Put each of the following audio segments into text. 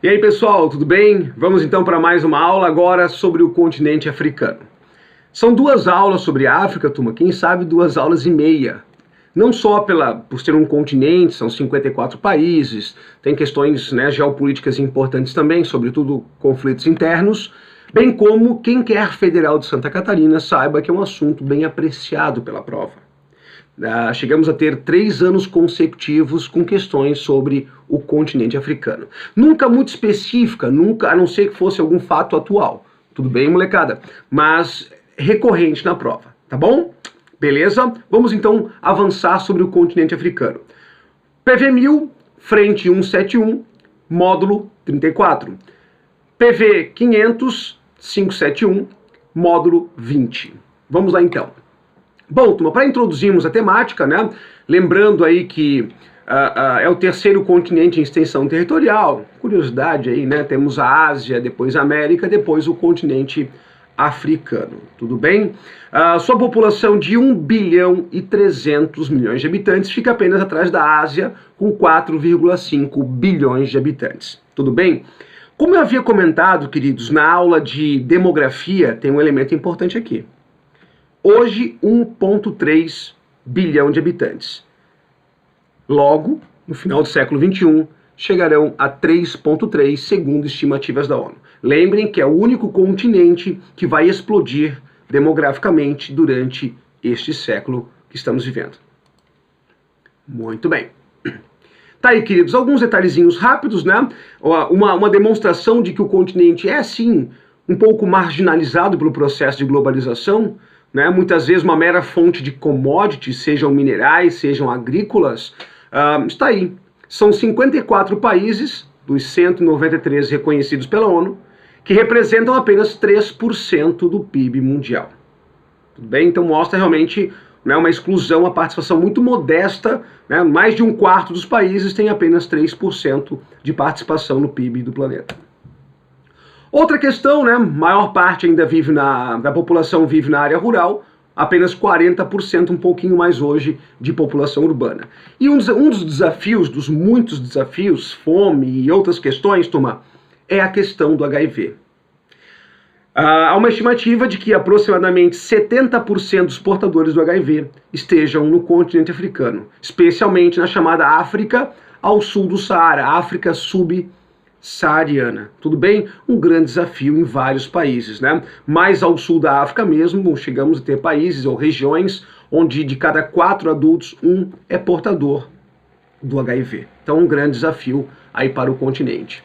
E aí pessoal, tudo bem? Vamos então para mais uma aula agora sobre o continente africano. São duas aulas sobre a África, turma, quem sabe 2 horas e meia. Não só por ser um continente, são 54 países, tem questões geopolíticas importantes também, sobretudo conflitos internos, bem como quem quer Federal de Santa Catarina saiba que é um assunto bem apreciado pela prova. Chegamos a ter 3 anos consecutivos com questões sobre o continente africano. Nunca muito específica, a não ser que fosse algum fato atual. Tudo bem, molecada? Mas recorrente na prova, tá bom? Beleza? Vamos então avançar sobre o continente africano. PV 1000, frente 171, módulo 34. PV 500, 571, módulo 20. Vamos lá então. Bom, turma, para introduzirmos a temática, lembrando aí que é o terceiro continente em extensão territorial, curiosidade aí, temos a Ásia, depois a América, depois o continente africano, tudo bem? Sua população de 1 bilhão e 300 milhões de habitantes fica apenas atrás da Ásia, com 4,5 bilhões de habitantes, tudo bem? Como eu havia comentado, queridos, na aula de demografia, tem um elemento importante aqui. Hoje, 1,3 bilhão de habitantes. Logo, no final do século XXI, chegarão a 3,3, segundo estimativas da ONU. Lembrem que é o único continente que vai explodir demograficamente durante este século que estamos vivendo. Muito bem. Tá aí, queridos, alguns detalhezinhos rápidos, Uma demonstração de que o continente é, sim, um pouco marginalizado pelo processo de globalização, muitas vezes uma mera fonte de commodities, sejam minerais, sejam agrícolas, está aí. São 54 países, dos 193 reconhecidos pela ONU, que representam apenas 3% do PIB mundial. Tudo bem? Então mostra realmente uma exclusão, uma participação muito modesta, mais de 1/4 dos países tem apenas 3% de participação no PIB do planeta. Outra questão, maior parte ainda da população vive na área rural, apenas 40%, um pouquinho mais hoje, de população urbana. E um dos desafios, dos muitos desafios, fome e outras questões, turma, é a questão do HIV. Há uma estimativa de que aproximadamente 70% dos portadores do HIV estejam no continente africano, especialmente na chamada África ao sul do Saara, África subsaariana. Tudo bem? Um grande desafio em vários países, Mais ao sul da África mesmo, chegamos a ter países ou regiões onde de cada 4 adultos, 1 é portador do HIV. Então, um grande desafio aí para o continente.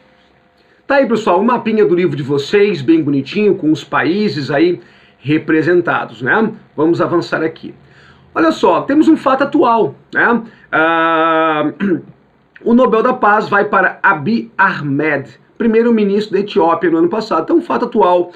Tá aí, pessoal, um mapinha do livro de vocês, bem bonitinho, com os países aí representados, Vamos avançar aqui. Olha só, temos um fato atual, O Nobel da Paz vai para Abiy Ahmed, primeiro-ministro da Etiópia no ano passado. Então, um fato atual.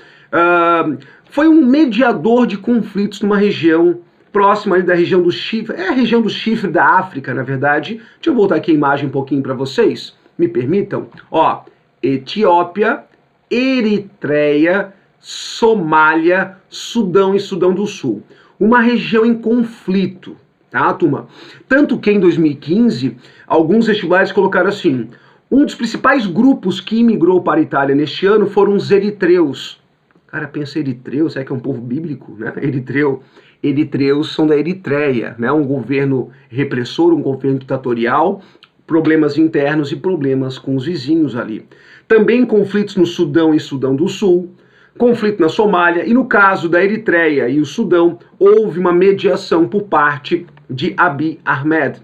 Foi um mediador de conflitos numa região próxima ali da região do Chifre. É a região do Chifre da África, na verdade. Deixa eu voltar aqui a imagem um pouquinho para vocês. Me permitam? Ó, Etiópia, Eritreia, Somália, Sudão e Sudão do Sul. Uma região em conflito. Tá, turma? Tanto que em 2015, alguns vestibulares colocaram assim: um dos principais grupos que imigrou para a Itália neste ano foram os eritreus. Cara, pensa eritreu, será que é um povo bíblico, Eritreus são da Eritreia, um governo repressor, um governo ditatorial, problemas internos e problemas com os vizinhos ali. Também conflitos no Sudão e Sudão do Sul, conflito na Somália, e no caso da Eritreia e o Sudão, houve uma mediação por parte de Abiy Ahmed,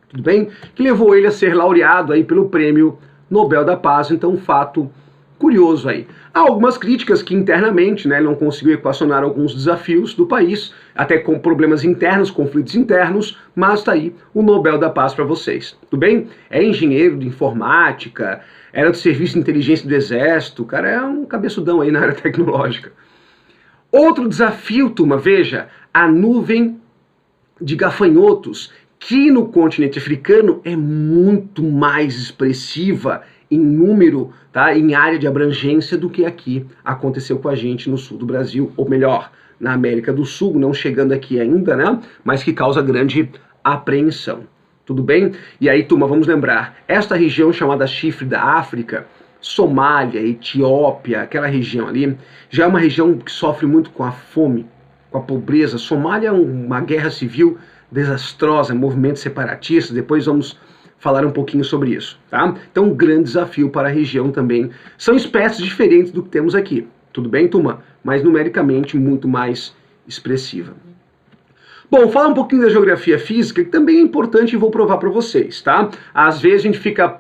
tudo bem? Que levou ele a ser laureado aí pelo Prêmio Nobel da Paz, então um fato curioso aí. Há algumas críticas que internamente, ele não conseguiu equacionar alguns desafios do país, até com problemas internos, conflitos internos, mas tá aí o Nobel da Paz para vocês, tudo bem? É engenheiro de informática, era do serviço de inteligência do exército, cara, é um cabeçudão aí na área tecnológica. Outro desafio, turma, veja, a nuvem de gafanhotos, que no continente africano é muito mais expressiva em número, em área de abrangência, do que aqui aconteceu com a gente no sul do Brasil, ou melhor, na América do Sul, não chegando aqui ainda, mas que causa grande apreensão. Tudo bem? E aí, turma, vamos lembrar, esta região chamada Chifre da África Somália, Etiópia, aquela região ali, já é uma região que sofre muito com a fome, com a pobreza. Somália é uma guerra civil desastrosa, movimentos separatistas, depois vamos falar um pouquinho sobre isso, tá? Então, um grande desafio para a região também. São espécies diferentes do que temos aqui, tudo bem, turma? Mas numericamente muito mais expressiva. Bom, falar um pouquinho da geografia física, que também é importante e vou provar para vocês, tá? Às vezes a gente fica,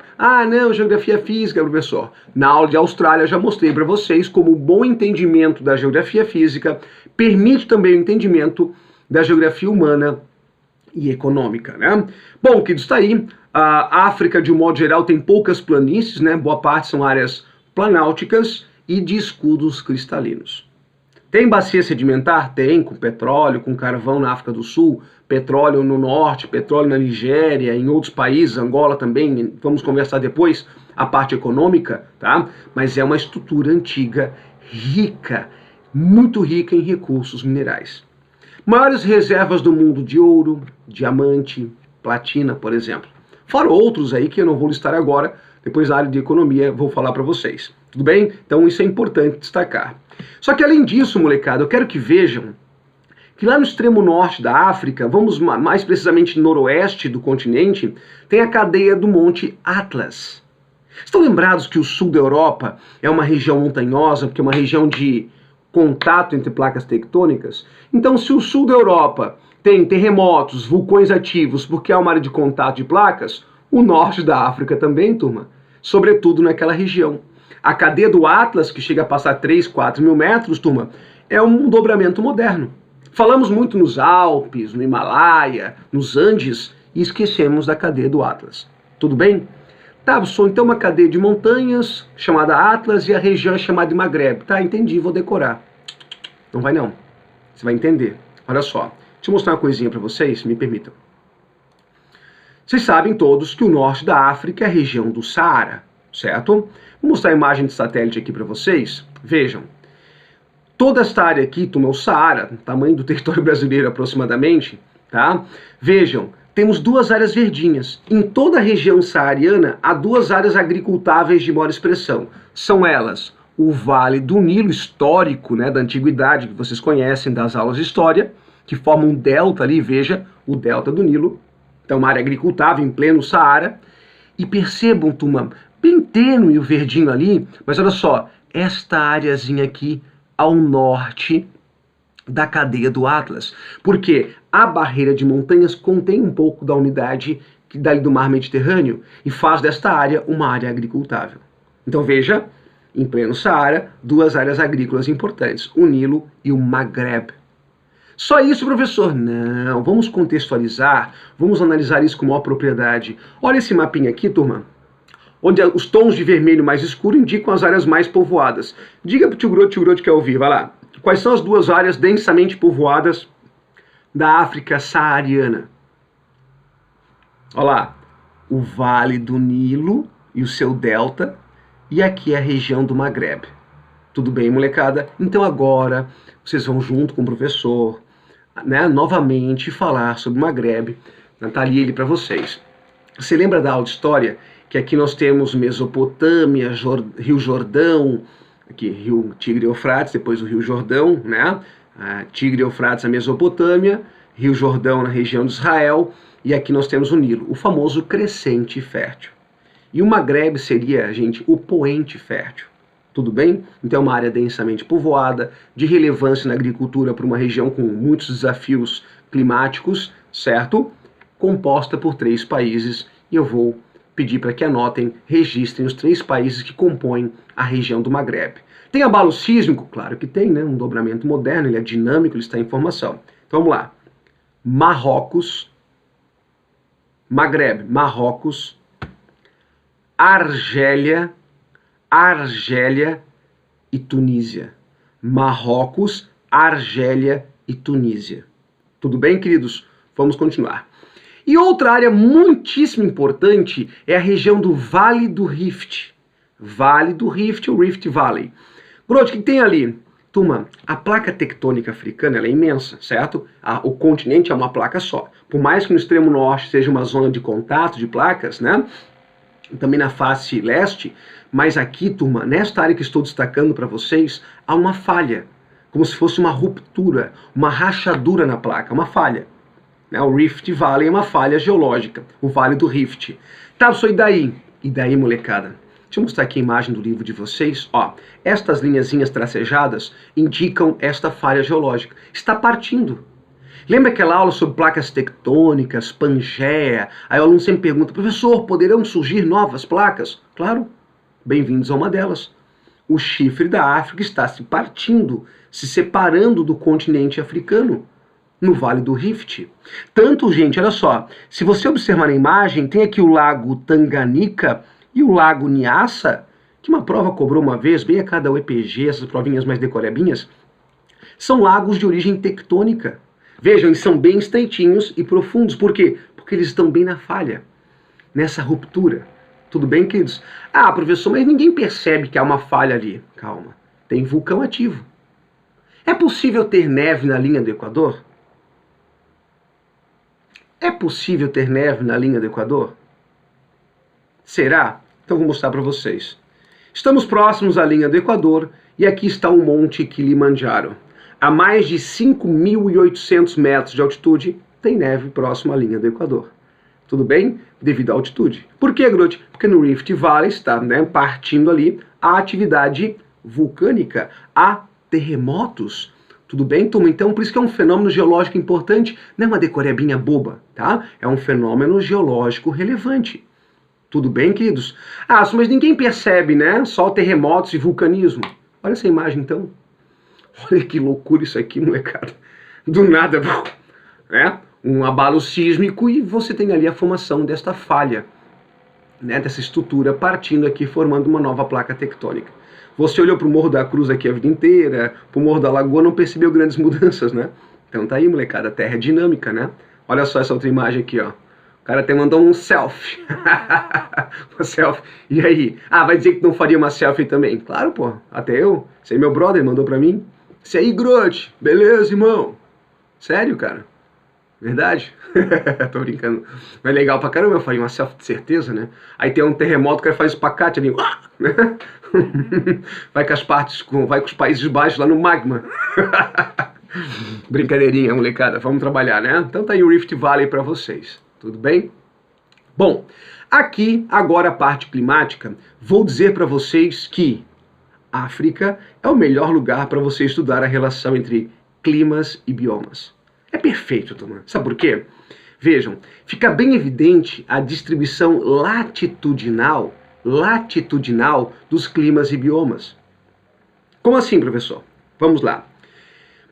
não, geografia física, professor. Na aula de Austrália já mostrei para vocês como o bom entendimento da geografia física permite também o entendimento da geografia humana e econômica, né? Bom, queridos, está aí. A África, de um modo geral, tem poucas planícies, né? Boa parte são áreas planálticas e de escudos cristalinos. Tem bacia sedimentar? Tem, com petróleo, com carvão na África do Sul, petróleo no norte, petróleo na Nigéria, em outros países, Angola também, vamos conversar depois, a parte econômica, tá? Mas é uma estrutura antiga, rica, muito rica em recursos minerais. Maiores reservas do mundo de ouro, diamante, platina, por exemplo. Fora outros aí que eu não vou listar agora, depois da área de economia vou falar para vocês. Tudo bem? Então isso é importante destacar. Só que além disso, molecada, eu quero que vejam que lá no extremo norte da África, vamos mais precisamente noroeste do continente, tem a cadeia do Monte Atlas. Estão lembrados que o sul da Europa é uma região montanhosa, porque é uma região de contato entre placas tectônicas? Então, se o sul da Europa tem terremotos, vulcões ativos, porque é uma área de contato de placas, o norte da África também, turma, sobretudo naquela região. A cadeia do Atlas, que chega a passar 3, 4 mil metros, turma, é um dobramento moderno. Falamos muito nos Alpes, no Himalaia, nos Andes, e esquecemos da cadeia do Atlas. Tudo bem? Tá, sou então uma cadeia de montanhas chamada Atlas e a região é chamada de Maghreb. Tá, entendi, vou decorar. Não vai não. Você vai entender. Olha só, deixa eu mostrar uma coisinha para vocês, me permitam. Vocês sabem todos que o norte da África é a região do Saara, certo? Vou mostrar a imagem de satélite aqui para vocês. Vejam. Toda esta área aqui, turma, é o Saara, tamanho do território brasileiro aproximadamente, tá? Vejam, temos duas áreas verdinhas. Em toda a região saariana, há duas áreas agricultáveis de maior expressão. São elas o Vale do Nilo, histórico, né, da antiguidade, que vocês conhecem das aulas de história, que forma um delta ali, veja, o delta do Nilo. Então, uma área agricultável em pleno Saara. E percebam, turma, bem tênue o verdinho ali, mas olha só, esta áreazinha aqui ao norte da cadeia do Atlas, porque a barreira de montanhas contém um pouco da umidade dali do mar Mediterrâneo e faz desta área uma área agricultável. Então veja, em pleno Saara, duas áreas agrícolas importantes, o Nilo e o Maghreb. Só isso, professor? Não, vamos contextualizar, vamos analisar isso com maior propriedade. Olha esse mapinha aqui, turma, onde os tons de vermelho mais escuro indicam as áreas mais povoadas. Diga para o tio Grote que quer ouvir, vai lá. Quais são as duas áreas densamente povoadas da África saariana? Olha lá, o Vale do Nilo e o seu delta, e aqui a região do Maghreb. Tudo bem, molecada? Então agora vocês vão junto com o professor, né, novamente falar sobre o Maghreb. Tá ali ele para vocês. Você lembra da aula de história? Que aqui nós temos Mesopotâmia, Rio Jordão, aqui Rio Tigre e Eufrates, depois o Rio Jordão, né? Tigre e Eufrates a Mesopotâmia, Rio Jordão na região de Israel, e aqui nós temos o Nilo, o famoso crescente fértil. E o Maghreb seria, gente, o poente fértil. Tudo bem? Então é uma área densamente povoada, de relevância na agricultura para uma região com muitos desafios climáticos, certo? Composta por 3 países, e eu vou pedir para que anotem, registrem os 3 países que compõem a região do Maghreb. Tem abalo sísmico? Claro que tem, né? Um dobramento moderno, ele é dinâmico, ele está em formação. Então vamos lá. Marrocos, Maghreb, Marrocos, Argélia e Tunísia. Marrocos, Argélia e Tunísia. Tudo bem, queridos? Vamos continuar. E outra área muitíssimo importante é a região do Vale do Rift. Vale do Rift, ou Rift Valley. Grote, o que tem ali? Turma, a placa tectônica africana ela é imensa, certo? O continente é uma placa só. Por mais que no extremo norte seja uma zona de contato de placas, né? também na face leste, mas aqui, turma, nesta área que estou destacando para vocês, há uma falha, como se fosse uma ruptura, uma rachadura na placa, uma falha. O Rift Valley é uma falha geológica, o Vale do Rift. Tá, só e daí? E daí, molecada? Deixa eu mostrar aqui a imagem do livro de vocês. Ó, estas linhazinhas tracejadas indicam esta falha geológica. Está partindo. Lembra aquela aula sobre placas tectônicas, Pangeia? Aí o aluno sempre pergunta, professor, poderão surgir novas placas? Claro, bem-vindos a uma delas. O chifre da África está se partindo, se separando do continente africano, no Vale do Rift. Tanto, gente, olha só, se você observar na imagem, tem aqui o lago Tanganica e o lago Nyassa, que uma prova cobrou uma vez, bem a cada UEPG, essas provinhas mais decorebinhas, são lagos de origem tectônica. Vejam, eles são bem estreitinhos e profundos. Por quê? Porque eles estão bem na falha, nessa ruptura. Tudo bem, queridos? Ah, professor, mas ninguém percebe que há uma falha ali. Calma, tem vulcão ativo. É possível ter neve na linha do Equador? É possível ter neve na linha do Equador? Será? Então vou mostrar para vocês. Estamos próximos à linha do Equador e aqui está o Monte Kilimanjaro. A mais de 5.800 metros de altitude, tem neve próximo à linha do Equador. Tudo bem? Devido à altitude. Por que, Grote? Porque no Rift Valley está partindo ali a atividade vulcânica, há terremotos. Tudo bem, turma? Então, por isso que é um fenômeno geológico importante, não é uma decorebinha boba, tá? É um fenômeno geológico relevante. Tudo bem, queridos? Ah, mas ninguém percebe, né? Só terremotos e vulcanismo. Olha essa imagem, então. Olha que loucura isso aqui, molecada. Do nada, né? Um abalo sísmico e você tem ali a formação desta falha, né? Dessa estrutura partindo aqui, formando uma nova placa tectônica. Você olhou para o Morro da Cruz aqui a vida inteira, para o Morro da Lagoa, não percebeu grandes mudanças, né? Então tá aí, molecada, a Terra é dinâmica, né? Olha só essa outra imagem aqui, ó. O cara até mandou um selfie. Uma selfie. E aí? Ah, vai dizer que não faria uma selfie também? Claro, pô. Até eu. Esse aí meu brother mandou pra mim. Esse aí, Grote. Beleza, irmão? Sério, cara? Verdade? Tô brincando. Mas é legal pra caramba, eu faria uma selfie de certeza, né? Aí tem um terremoto, o cara faz espacate ali. Vai com as partes, vai com os Países Baixos lá no magma. Brincadeirinha, molecada. Vamos trabalhar, né? Então tá aí o Rift Valley pra vocês. Tudo bem? Bom, aqui, agora a parte climática, vou dizer para vocês que a África é o melhor lugar para você estudar a relação entre climas e biomas. É perfeito, turma. Sabe por quê? Vejam, fica bem evidente a distribuição latitudinal dos climas e biomas. Como assim, professor? Vamos lá.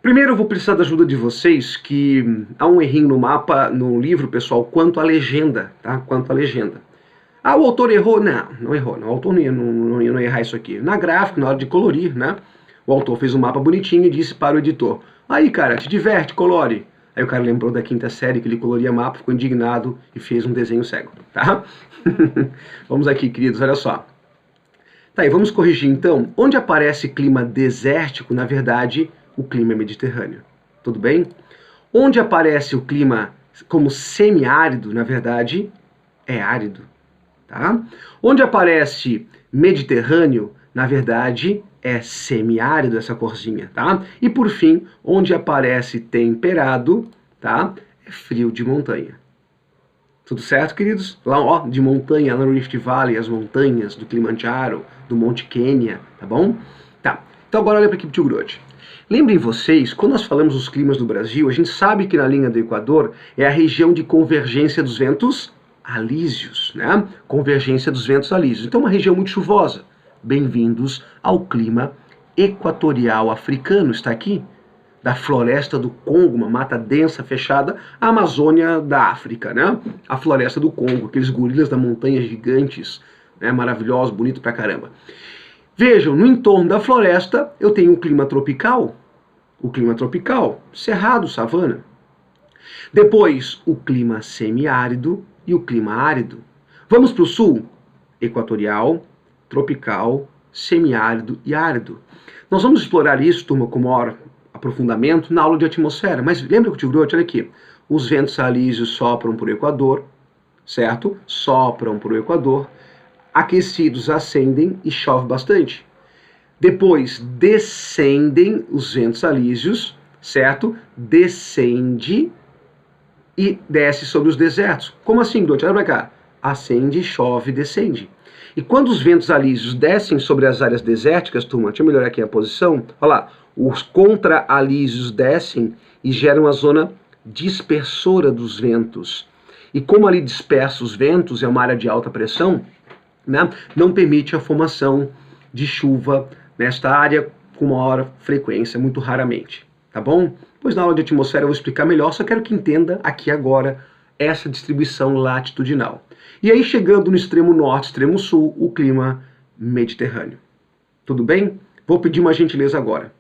Primeiro eu vou precisar da ajuda de vocês, que há um errinho no mapa, no livro, pessoal, quanto à legenda, tá? Quanto à legenda. Ah, o autor errou? Não errou. Não, o autor não ia errar isso aqui. Na gráfica, na hora de colorir, né? O autor fez um mapa bonitinho e disse para o editor, aí, cara, te diverte, colore. Aí o cara lembrou da quinta série que ele coloria mapa, ficou indignado e fez um desenho cego, tá? Vamos aqui, queridos, olha só. Tá aí, vamos corrigir então. Onde aparece clima desértico, na verdade, o clima é mediterrâneo. Tudo bem? Onde aparece o clima como semiárido, na verdade, é árido. Tá? Onde aparece mediterrâneo, na verdade, é semiárido essa corzinha. Tá? E por fim, onde aparece temperado, tá? É frio de montanha. Tudo certo, queridos? Lá, ó, de montanha, lá no Rift Valley, as montanhas do Kilimanjaro, do Monte Quênia, tá bom? Tá. Então agora olha para aqui pro tio Grote. Lembrem vocês, quando nós falamos dos climas do Brasil, a gente sabe que na linha do Equador é a região de convergência dos ventos alísios, né? Convergência dos ventos alísios. Então, uma região muito chuvosa. Bem-vindos ao clima equatorial africano. Está aqui, da floresta do Congo, uma mata densa, fechada, a Amazônia da África, né? A floresta do Congo, aqueles gorilas da montanha gigantes, né? Maravilhosos, bonito pra caramba. Vejam, no entorno da floresta eu tenho o clima tropical, cerrado, savana. Depois, o clima semiárido e o clima árido. Vamos para o sul? Equatorial, tropical, semiárido e árido. Nós vamos explorar isso, turma, com maior aprofundamento na aula de atmosfera. Mas lembra que o tio Grote, olha aqui, os ventos alísios sopram para o Equador, certo? Sopram para o Equador. aquecidos ascendem e chove bastante. Depois descendem os ventos alísios, certo? Descende e desce sobre os desertos. Como assim, Dote? Olha pra cá. Ascende, chove, descende. E quando os ventos alísios descem sobre as áreas desérticas, turma, deixa eu melhorar aqui a posição. Olha lá, os contra-alísios descem e geram a zona dispersora dos ventos. E como ali dispersa os ventos, é uma área de alta pressão, né, não permite a formação de chuva nesta área com maior frequência, muito raramente. Tá bom? Pois na aula de atmosfera eu vou explicar melhor, só quero que entenda aqui agora essa distribuição latitudinal. E aí, chegando no extremo norte, extremo sul, o clima mediterrâneo. Tudo bem? Vou pedir uma gentileza agora.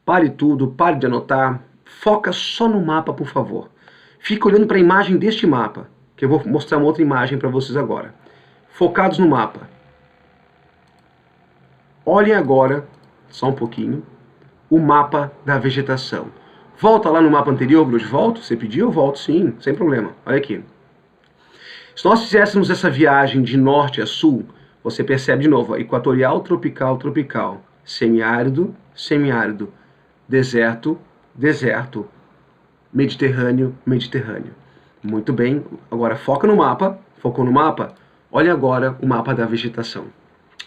Pare tudo, pare de anotar, foca só no mapa, por favor. Fica olhando para a imagem deste mapa, que eu vou mostrar uma outra imagem para vocês agora. Focados no mapa. Olhem agora, só um pouquinho, o mapa da vegetação. Volta lá no mapa anterior, Grude. Volto? Você pediu? Eu volto, sim, sem problema. Olha aqui. Se nós fizéssemos essa viagem de norte a sul, você percebe de novo, equatorial, tropical, tropical, semiárido, semiárido, deserto, deserto, Mediterrâneo, Mediterrâneo. Muito bem, agora foca no mapa, focou no mapa? Olha agora o mapa da vegetação,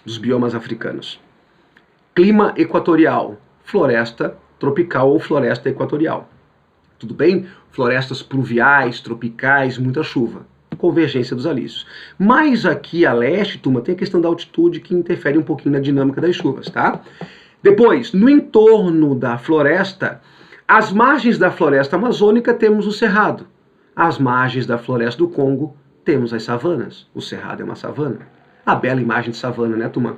dos biomas africanos. Clima equatorial, floresta tropical ou floresta equatorial. Tudo bem? Florestas pluviais, tropicais, muita chuva. Convergência dos alísios. Mas aqui a leste, turma, tem a questão da altitude que interfere um pouquinho na dinâmica das chuvas, tá? Depois, no entorno da floresta, às margens da floresta amazônica temos o cerrado. Às margens da floresta do Congo temos as savanas. O cerrado é uma savana. A bela imagem de savana, né, turma?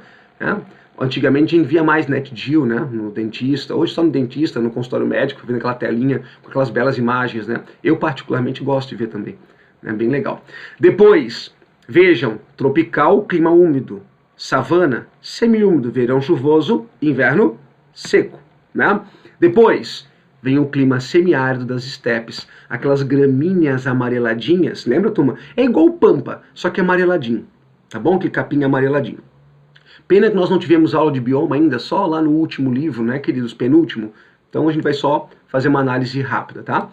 Antigamente a gente via mais NetGeo, né, no dentista. Hoje só no dentista, no consultório médico, vendo aquela telinha com aquelas belas imagens, né? Eu particularmente gosto de ver também. É bem legal. Depois, vejam, tropical, clima úmido. Savana, semiúmido, verão chuvoso, inverno seco, né? Depois, vem o clima semiárido das estepes, aquelas gramíneas amareladinhas, lembra, turma? É igual o pampa, só que amareladinho, tá bom? Que capim amareladinho. Pena que nós não tivemos aula de bioma ainda, só lá no último livro, né, queridos, penúltimo. Então a gente vai só fazer uma análise rápida, tá?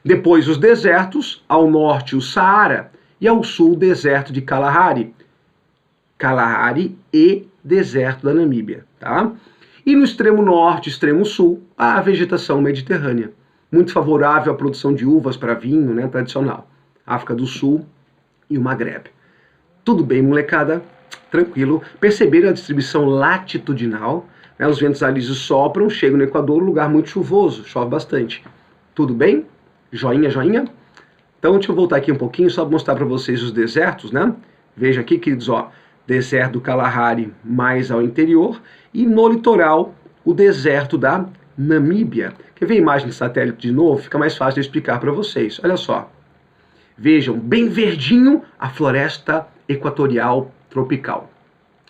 Depois os desertos, ao norte o Saara e ao sul o deserto de Kalahari. Kalahari e deserto da Namíbia, tá? E no extremo norte, extremo sul, a vegetação mediterrânea, muito favorável à produção de uvas para vinho, né, tradicional. África do Sul e o Magreb. Tudo bem, molecada? Tranquilo. Perceberam a distribuição latitudinal? Né? Os ventos alísios sopram, chegam no Equador, lugar muito chuvoso, chove bastante. Tudo bem? Joinha, joinha? Então, deixa eu voltar aqui um pouquinho, só para mostrar para vocês os desertos, né? Veja aqui, queridos, ó, deserto do Kalahari mais ao interior e no litoral o deserto da Namíbia. Quer ver a imagem de satélite de novo? Fica mais fácil de explicar para vocês. Olha só. Vejam, bem verdinho a floresta equatorial tropical,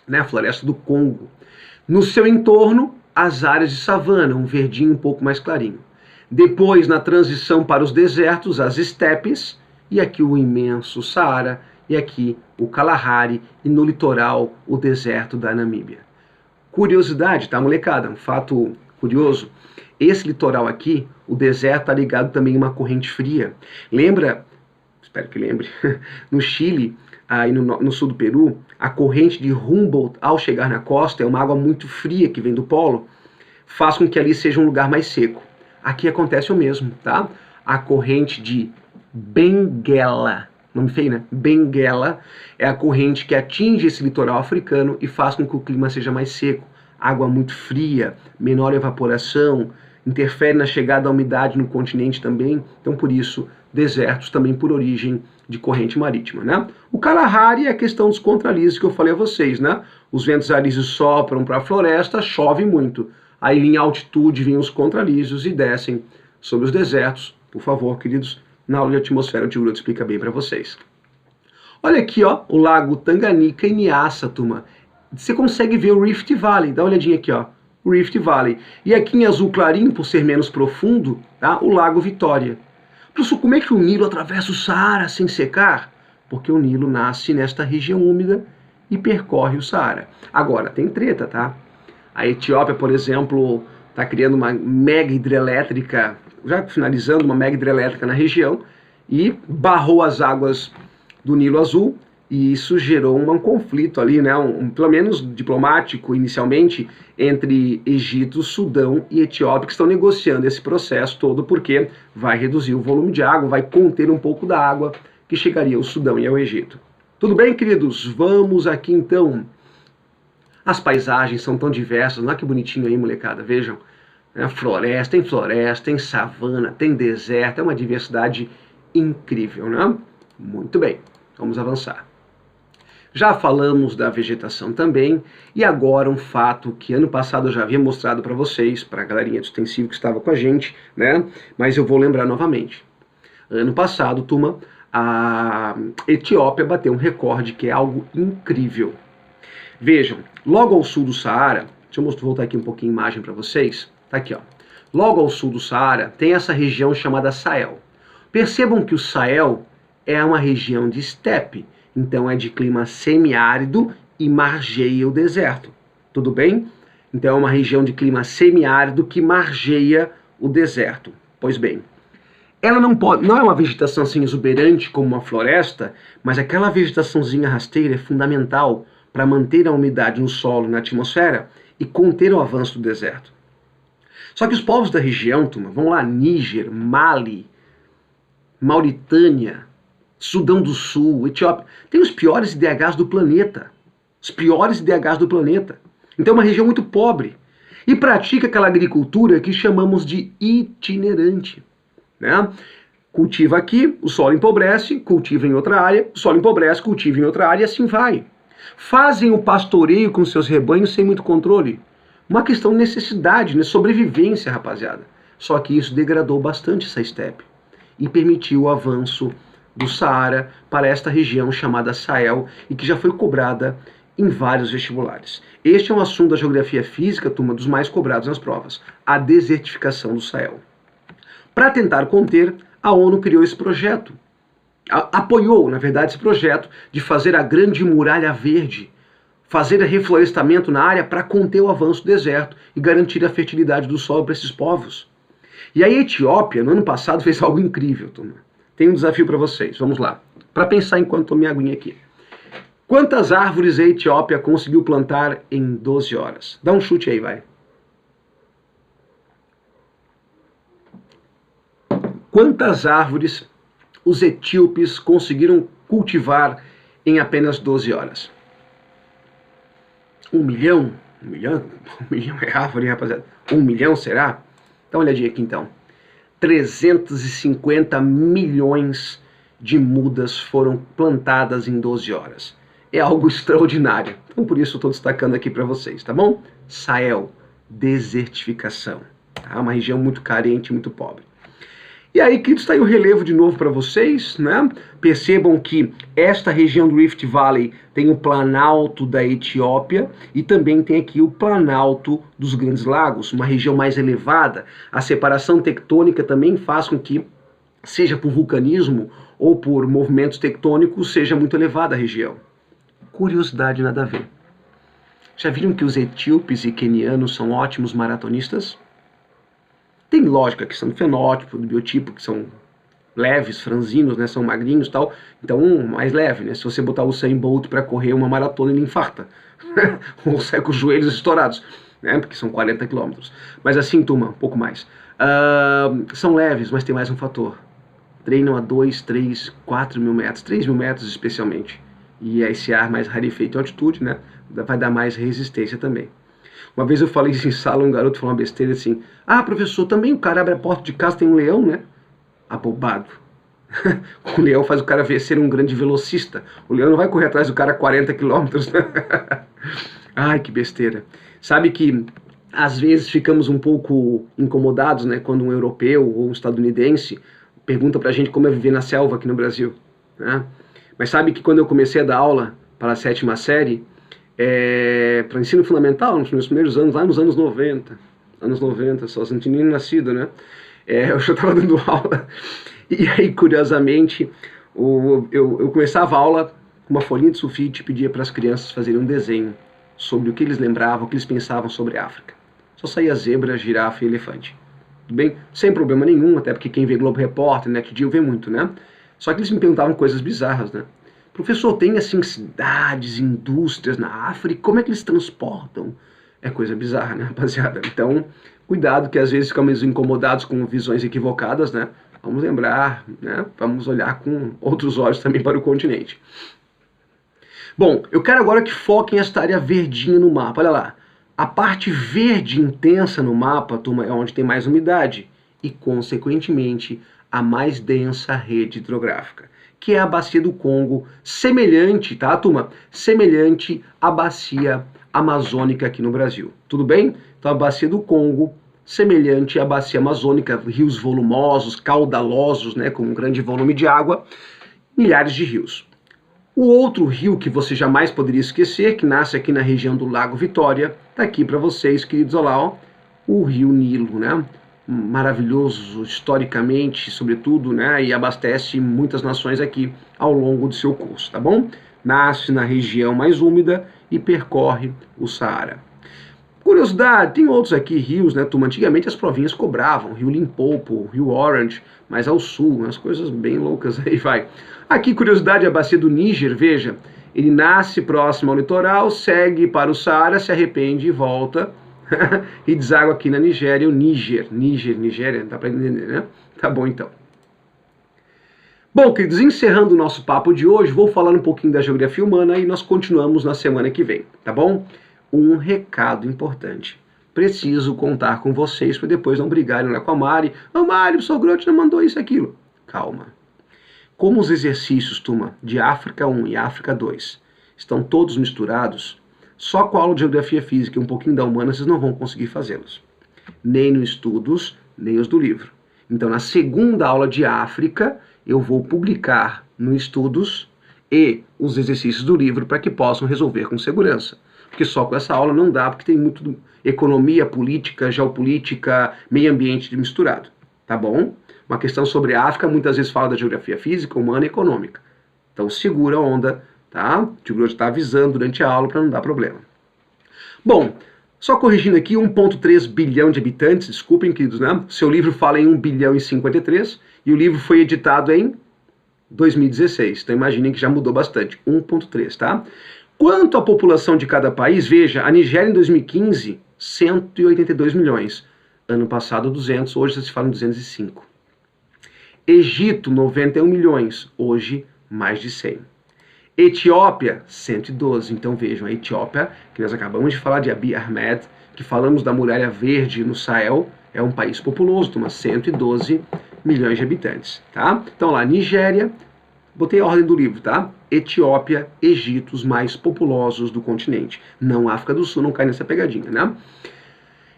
né? A floresta do Congo. No seu entorno, as áreas de savana, um verdinho um pouco mais clarinho. Depois, na transição para os desertos, as estepes, e aqui o imenso Saara, e aqui o Kalahari, e no litoral, o deserto da Namíbia. Curiosidade, tá, molecada? Um fato curioso. Esse litoral aqui, o deserto está ligado também a uma corrente fria. Lembra, espero que lembre, no Chile, aí no sul do Peru, a corrente de Humboldt, ao chegar na costa, é uma água muito fria que vem do polo, faz com que ali seja um lugar mais seco. Aqui acontece o mesmo, tá? A corrente de Benguela, nome feio, né? Benguela é a corrente que atinge esse litoral africano e faz com que o clima seja mais seco. Água muito fria, menor evaporação, interfere na chegada da umidade no continente também. Então, por isso, desertos também por origem de corrente marítima, né? O Kalahari é a questão dos contralísios que eu falei a vocês, né? Os ventos alísios sopram para a floresta, chove muito. Aí em altitude vêm os contralísios e descem sobre os desertos. Por favor, queridos, na aula de atmosfera o tio Grudo explica bem para vocês. Olha aqui, ó, o lago Tanganica e Nyassa, turma. Você consegue ver o Rift Valley, dá uma olhadinha aqui, ó, o Rift Valley. E aqui em azul clarinho, por ser menos profundo, tá, o lago Vitória. Professor, como é que o Nilo atravessa o Saara sem secar? Porque o Nilo nasce nesta região úmida e percorre o Saara. Agora, tem treta, tá? A Etiópia, por exemplo, está criando uma mega hidrelétrica, já finalizando uma mega hidrelétrica na região, e barrou as águas do Nilo Azul, e isso gerou um conflito ali, né, pelo menos diplomático inicialmente, entre Egito, Sudão e Etiópia, que estão negociando esse processo todo, porque vai reduzir o volume de água, vai conter um pouco da água que chegaria ao Sudão e ao Egito. Tudo bem, queridos? Vamos aqui então. As paisagens são tão diversas, olha que bonitinho aí, molecada, vejam. Floresta, tem savana, tem deserto, é uma diversidade incrível, né? Muito bem, vamos avançar. Já falamos da vegetação também, e agora um fato que ano passado eu já havia mostrado para vocês, para a galerinha do extensivo que estava com a gente, né? Mas eu vou lembrar novamente. Ano passado, turma, a Etiópia bateu um recorde que é algo incrível. Vejam, logo ao sul do Saara, deixa eu voltar aqui um pouquinho a imagem para vocês, tá aqui ó. Logo ao sul do Saara tem essa região chamada Sahel. Percebam que o Sahel é uma região de estepe, então é de clima semiárido e margeia o deserto. Tudo bem? Então é uma região de clima semiárido que margeia o deserto. Pois bem, ela não é uma vegetação assim exuberante como uma floresta, mas aquela vegetaçãozinha rasteira é fundamental para manter a umidade no solo e na atmosfera e conter o avanço do deserto. Só que os povos da região, turma, vão lá, Níger, Mali, Mauritânia, Sudão do Sul, Etiópia, tem os piores IDHs do planeta. Os piores IDHs do planeta. Então é uma região muito pobre. E pratica aquela agricultura que chamamos de itinerante. Né? Cultiva aqui, o solo empobrece, cultiva em outra área, o solo empobrece, cultiva em outra área e assim vai. Fazem o pastoreio com seus rebanhos sem muito controle. Uma questão de necessidade, de sobrevivência, rapaziada. Só que isso degradou bastante essa estepe e permitiu o avanço do Saara para esta região chamada Sahel e que já foi cobrada em vários vestibulares. Este é um assunto da geografia física, turma, dos mais cobrados nas provas, a desertificação do Sahel. Para tentar conter, a ONU criou esse projeto, apoiou, na verdade, esse projeto de fazer a Grande Muralha Verde, fazer reflorestamento na área para conter o avanço do deserto e garantir a fertilidade do solo para esses povos. E a Etiópia, no ano passado, fez algo incrível, turma. Tem um desafio para vocês, vamos lá. Para pensar enquanto tomo minha aguinha aqui. Quantas árvores a Etiópia conseguiu plantar em 12 horas? Dá um chute aí, vai. Quantas árvores os etíopes conseguiram cultivar em apenas 12 horas? 1 milhão? 1 milhão? 1 milhão é árvore, rapaziada. 1 milhão será? Dá uma olhadinha aqui então. 350 milhões de mudas foram plantadas em 12 horas. É algo extraordinário. Então por isso eu estou destacando aqui para vocês, tá bom? Sahel, desertificação. Tá? Uma região muito carente, muito pobre. E aí, queridos, está aí o relevo de novo para vocês, né? Percebam que esta região do Rift Valley tem o Planalto da Etiópia e também tem aqui o Planalto dos Grandes Lagos, uma região mais elevada. A separação tectônica também faz com que, seja por vulcanismo ou por movimentos tectônicos, seja muito elevada a região. Curiosidade, nada a ver. Já viram que os etíopes e quenianos são ótimos maratonistas? Tem lógica, a questão do fenótipo, do biotipo, que são leves, franzinos, né, são magrinhos e tal, então mais leve, né, se você botar o Usain Bolt para correr uma maratona ele infarta, ou sai com os joelhos estourados, né, porque são 40 quilômetros, mas assim, turma, um pouco mais, são leves, mas tem mais um fator, treinam a 2, 3, 4 mil metros, 3 mil metros especialmente, e esse ar mais rarefeito em altitude, né, vai dar mais resistência também. Uma vez eu falei isso em sala, um garoto falou uma besteira assim, ah, professor, também o cara abre a porta de casa, tem um leão, né? Abobado. O leão faz o cara ser um grande velocista. O leão não vai correr atrás do cara a 40 quilômetros. Ai, que besteira. Sabe que às vezes ficamos um pouco incomodados, né, quando um europeu ou um estadunidense pergunta pra gente como é viver na selva aqui no Brasil, né? Mas sabe que quando eu comecei a dar aula para a 7ª série, para ensino fundamental, nos meus primeiros anos, lá nos anos 90, só não tinha nem nascido, né? Eu já estava dando aula, e aí, curiosamente, eu começava a aula uma folhinha de sulfite e pedia para as crianças fazerem um desenho sobre o que eles lembravam, o que eles pensavam sobre a África. Só saía zebra, girafa e elefante. Tudo bem? Sem problema nenhum, até porque quem vê Globo Repórter, Net Geo, vê muito, né? Só que eles me perguntavam coisas bizarras, né? Professor, tem assim cidades, indústrias na África, como é que eles transportam? É coisa bizarra, né, rapaziada? Então, cuidado que às vezes ficamos incomodados com visões equivocadas, né? Vamos lembrar, né? Vamos olhar com outros olhos também para o continente. Bom, eu quero agora que foquem esta área verdinha no mapa. Olha lá. A parte verde intensa no mapa, turma, é onde tem mais umidade e, consequentemente, a mais densa rede hidrográfica, que é a bacia do Congo, semelhante, tá, turma? Semelhante à bacia amazônica aqui no Brasil. Tudo bem? Então, a bacia do Congo, semelhante à bacia amazônica, rios volumosos, caudalosos, né, com um grande volume de água, milhares de rios. O outro rio que você jamais poderia esquecer, que nasce aqui na região do Lago Vitória, está aqui para vocês, queridos, olha lá, ó, o rio Nilo, né? Maravilhoso historicamente, sobretudo, né? E abastece muitas nações aqui ao longo do seu curso, tá bom? Nasce na região mais úmida e percorre o Saara. Curiosidade, tem outros aqui rios, né, turma? Antigamente as provinhas cobravam, Rio Limpopo, Rio Orange, mas ao sul, umas coisas bem loucas aí, vai. Aqui, curiosidade, a bacia do Níger, veja, ele nasce próximo ao litoral, segue para o Saara, se arrepende e volta, e deságua aqui na Nigéria, o Nigéria, dá para entender, né? Tá bom, então. Bom, queridos, encerrando o nosso papo de hoje, vou falar um pouquinho da geografia humana e nós continuamos na semana que vem, tá bom? Um recado importante. Preciso contar com vocês para depois não brigarem lá com a Mari. Ô Mari, o professor Grotti não mandou isso e aquilo. Calma. Como os exercícios, turma, de África 1 e África 2 estão todos misturados, só com a aula de Geografia Física e um pouquinho da Humana vocês não vão conseguir fazê-los. Nem no Estudos, nem os do livro. Então, na segunda aula de África, eu vou publicar no Estudos e os exercícios do livro para que possam resolver com segurança. Porque só com essa aula não dá, porque tem muito economia, política, geopolítica, meio ambiente misturado. Tá bom? Uma questão sobre a África muitas vezes fala da geografia física, humana e econômica. Então segura a onda, tá? O Tio Grosso está avisando durante a aula para não dar problema. Bom, só corrigindo aqui, 1,3 bilhão de habitantes, desculpem, queridos, né? Seu livro fala em 1 bilhão e 53 e o livro foi editado em 2016. Então imaginem que já mudou bastante, 1,3, tá? Quanto à população de cada país, veja, a Nigéria em 2015, 182 milhões. Ano passado, 200, hoje se fala em 205. Egito, 91 milhões, hoje mais de 100. Etiópia, 112. Então vejam, a Etiópia, que nós acabamos de falar de Abiy Ahmed, que falamos da Muralha Verde no Sahel, é um país populoso, tem umas 112 milhões de habitantes, tá? Então lá, Nigéria, botei a ordem do livro, tá? Etiópia, Egito, os mais populosos do continente. Não, a África do Sul não cai nessa pegadinha, né?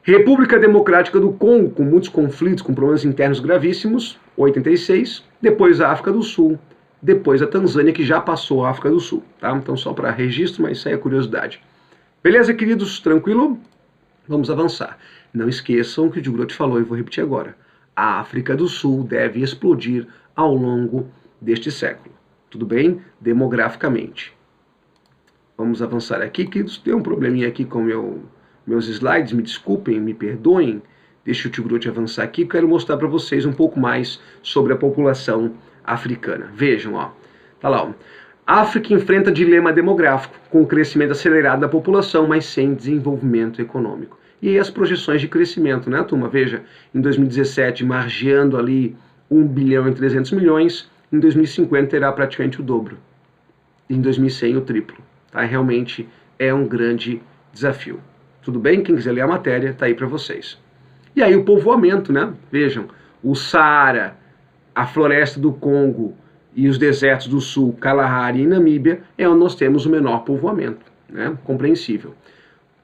República Democrática do Congo, com muitos conflitos, com problemas internos gravíssimos, 86. Depois a África do Sul. Depois a Tanzânia, que já passou a África do Sul, tá? Então só para registro, mas isso aí é curiosidade. Beleza, queridos? Tranquilo? Vamos avançar. Não esqueçam que o Tio Grotti falou e vou repetir agora. A África do Sul deve explodir ao longo deste século. Tudo bem? Demograficamente. Vamos avançar aqui, queridos. Tem um probleminha aqui com meus slides, me desculpem, me perdoem. Deixa o Tio Grotti avançar aqui. Quero mostrar para vocês um pouco mais sobre a população africana. Vejam, ó. Tá lá, ó. A África enfrenta dilema demográfico, com o crescimento acelerado da população, mas sem desenvolvimento econômico. E aí as projeções de crescimento, né, turma? Veja, em 2017, margeando ali 1 bilhão e 300 milhões, em 2050 terá praticamente o dobro. Em 2100 o triplo. Tá? Realmente é um grande desafio. Tudo bem? Quem quiser ler a matéria, tá aí para vocês. E aí o povoamento, né? Vejam, o Saara, a floresta do Congo e os desertos do sul, Kalahari e Namíbia, é onde nós temos o menor povoamento, né? Compreensível.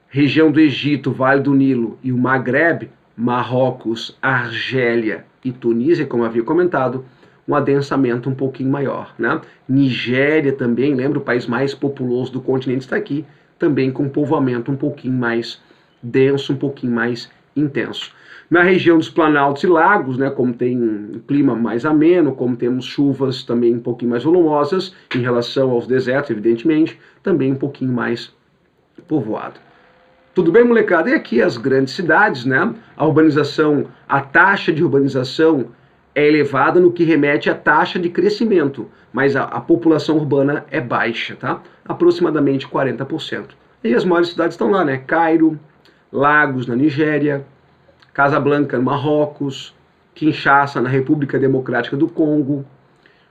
Região do Egito, Vale do Nilo e o Maghreb, Marrocos, Argélia e Tunísia, como havia comentado, um adensamento um pouquinho maior, né? Nigéria também, lembra, o país mais populoso do continente está aqui, também com um povoamento um pouquinho mais denso, um pouquinho mais intenso. Na região dos planaltos e lagos, né, como tem um clima mais ameno, como temos chuvas também um pouquinho mais volumosas, em relação aos desertos, evidentemente, também um pouquinho mais povoado. Tudo bem, molecada? E aqui as grandes cidades, né? A urbanização, a taxa de urbanização é elevada no que remete à taxa de crescimento, mas a população urbana é baixa, tá? Aproximadamente 40%. E as maiores cidades estão lá, né? Cairo, Lagos, na Nigéria, Casablanca, no Marrocos, Kinshasa, na República Democrática do Congo,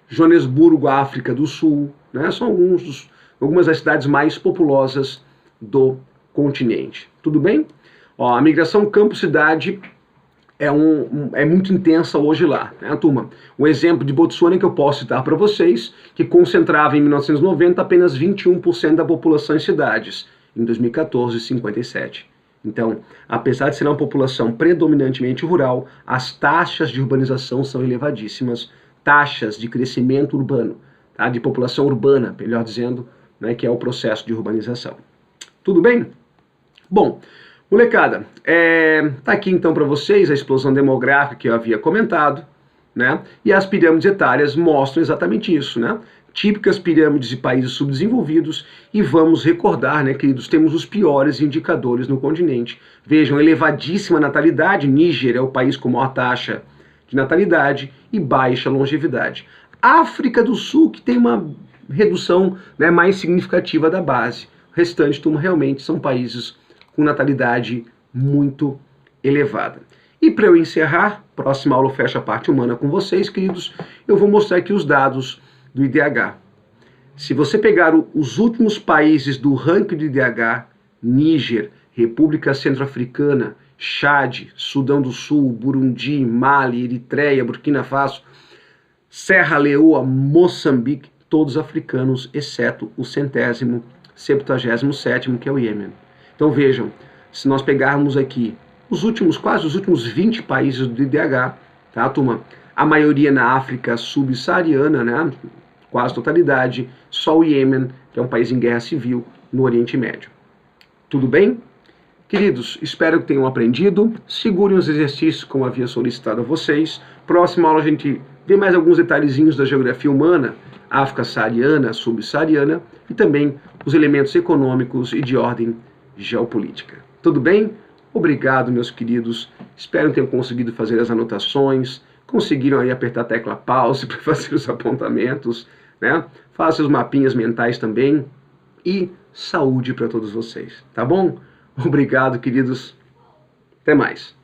Joanesburgo, África do Sul, né? São algumas das cidades mais populosas do continente. Tudo bem? Ó, a migração campo-cidade é muito intensa hoje lá, né, turma? Um exemplo de Botsuana que eu posso citar para vocês, que concentrava em 1990 apenas 21% da população em cidades, em 2014, 57%. Então, apesar de ser uma população predominantemente rural, as taxas de urbanização são elevadíssimas, taxas de crescimento urbano, tá? De população urbana, melhor dizendo, né, que é o processo de urbanização. Tudo bem? Bom, molecada, tá aqui então para vocês a explosão demográfica que eu havia comentado, né? E as pirâmides etárias mostram exatamente isso, né? Típicas pirâmides de países subdesenvolvidos, e vamos recordar, né, queridos, temos os piores indicadores no continente. Vejam, elevadíssima natalidade, Níger é o país com maior taxa de natalidade e baixa longevidade. África do Sul, que tem uma redução, né, mais significativa da base. O restante, turma, realmente são países com natalidade muito elevada. E para eu encerrar, próxima aula eu fecho a parte humana com vocês, queridos, eu vou mostrar aqui os dados do IDH. Se você pegar os últimos países do ranking do IDH, Níger, República Centro-Africana, Chad, Sudão do Sul, Burundi, Mali, Eritreia, Burkina Faso, Serra Leoa, Moçambique, todos africanos, exceto o 177º, que é o Iêmen. Então vejam, se nós pegarmos aqui quase os últimos 20 países do IDH, tá, turma? A maioria na África subsaariana, né? Quase totalidade, só o Iêmen, que é um país em guerra civil, no Oriente Médio. Tudo bem? Queridos, espero que tenham aprendido. Segurem os exercícios como havia solicitado a vocês. Próxima aula a gente vê mais alguns detalhezinhos da geografia humana, África saariana, subsaariana, e também os elementos econômicos e de ordem geopolítica. Tudo bem? Obrigado, meus queridos. Espero que tenham conseguido fazer as anotações, conseguiram aí apertar a tecla pause para fazer os apontamentos, né? Faça os mapinhas mentais também, e saúde para todos vocês, tá bom? Obrigado, queridos. Até mais.